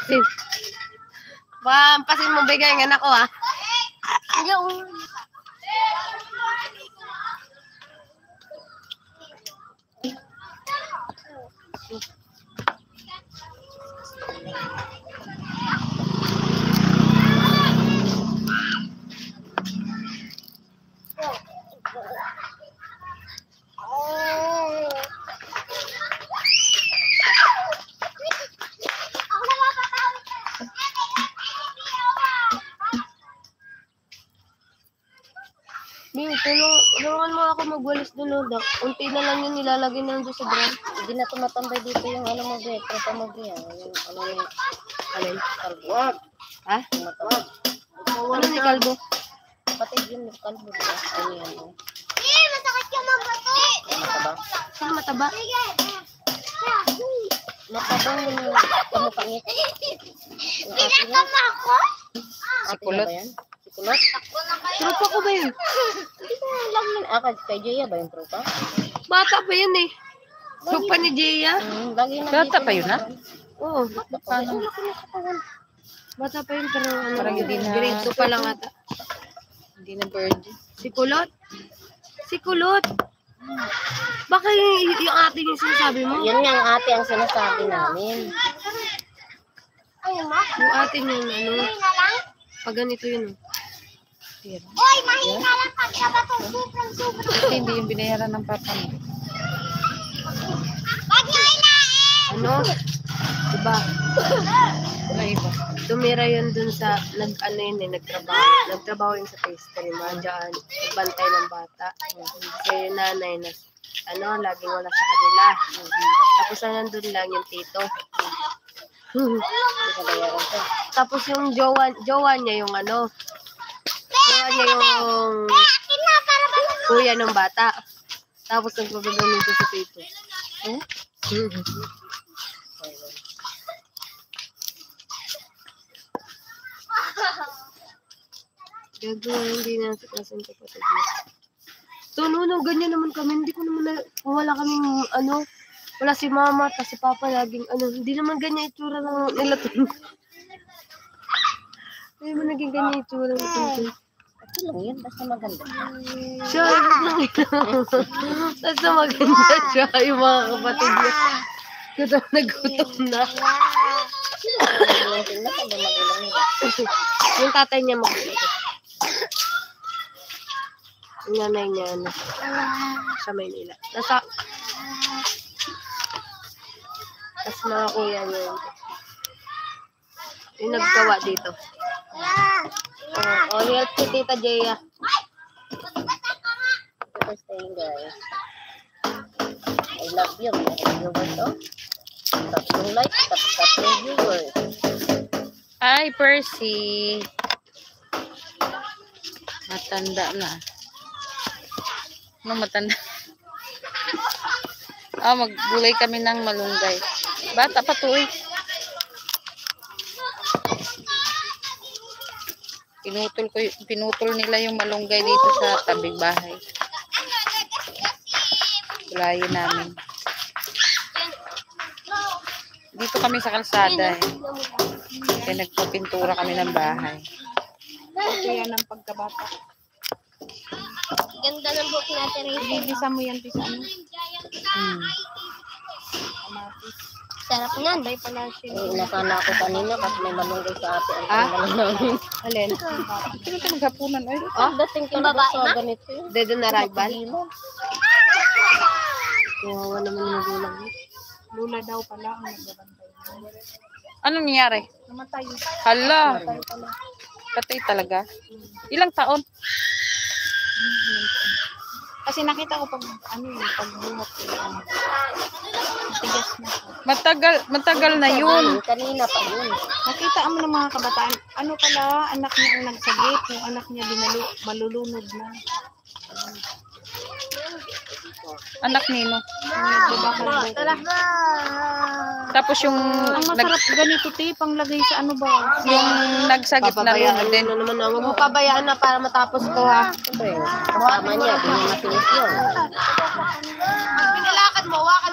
Pampasin. Pampasin mo bigay ng anak ko, ha? Yung... Bing, tulungan mo ako magwalis doon, Doc. Unti na lang yung nilalagay na doon sa drum. Hindi na tumatambay dito yung ano mo, Be. Tropa mo, Be. Yung ano ni... Alin? Kalbo. Ha? Tumatambay. Ano ni Kalbo? Pati yung kalbo, diba? Ano yan, no? Masakit ka mabato. Mataba. Sino mataba? Matabang yung kamukangit. Pinatama ako? Si Kulot. Si Kulot? Tropa ko ba yun? Hindi ko alam yun. Kay Jaya ba yung tropa? Bata pa yun eh. Tropa ni Jaya. Lagi na Bata pa yun, ha? Oo. Paano? Bata pa yun, pero ano, Parang hindi na- grade 2 pa lang ata. Hindi na bird. Si Kulot? Si Kulot? Baka yung ate yung sinasabi mo? Yun nga ang ate ang sinasabi namin. Ay, ma. Yung ate niya, ano, Na lang? pag ganito yun. Uy, mahina lang pagkabato. Sobrang. Kasi hindi yung binayaran ng papa mo. Wag nyo inain! Ano? Diba? Wala iba. Tumira yun dun sa, nag-ano yun eh, nagtrabaho yun sa pastry, dyan, nagbantay ng bata. Kasi yung nanay na, ano, laging wala sa kanila. Tapos na nandun lang yung tito. Hindi ka bayaran to. Tapos yung jowa niya yung ano, jowa niya yung Akin na, para ba? kuya ng bata. Tapos nagpapagaling ko sa tito. Eh? Gagawa, hindi na sa klaseng kapatid niya. So, no, ganyan naman kami. Hindi ko naman kung wala kaming, ano, wala si mama, tapos si papa laging, ano, hindi naman ganyan itsura ng nila to. Hindi naman naging ganyan itsura ng to. Ito lang yun, basta maganda. Siya, basta maganda siya, yung mga kapatid niya. Nagutom na. Yung na pag magulang nila. Yung tatay niya magulat. Yung nanay niya, ano, sa Maynila. Tapos mga kuya niya yun. Yung naggawa dito. Oh, help si Tita Jaya. Ito staying guys. I love you. Viewers, oh. Tatlong like, tatlong viewers. Hi, Percy. Matanda na. Ano matanda? Maggulay kami ng malunggay. Bata pa to eh. Pinutol nila yung malunggay dito sa tabing bahay. Gulayin namin. Dito kami sa kalsada eh. Kaya nagpapintura kami ng bahay. Kaya ng pagkabata. Ganda ng book natin rin. Ibibisa mo yan, Pisa. Sarap niyan. Bay pala siya. Inakala ko kanina kasi may malunggay sa ate. Ang tanggalan namin. Alin? Sino ka maghapunan? Ay, Dating ka Yung na babae sa na? ganito yun. Dedo na rival? Kawawa naman yung magulang niya. Lula daw pala ang nagbabantay. anong nangyari? Namatay. Hala. Patay talaga. Ilang taon? Kasi nakita ko pag pagbuhat ko ano. Tigas na. Matagal na yun. Kanina pa yun. Nakita mo ng mga kabataan. Ano pala, anak niya ang nagsagip. Yung anak niya malulunod na. Anak nino. Tara. Tapos yung Ang masarap ganito, te, panglagay sa ano ba? yung nagsagip na lunod din. Ano naman na, huwag mo pabayaan na para matapos ko, ha. Siyempre, kasama niya, di niya matinis yun. Pag pinalakad mo, hawakan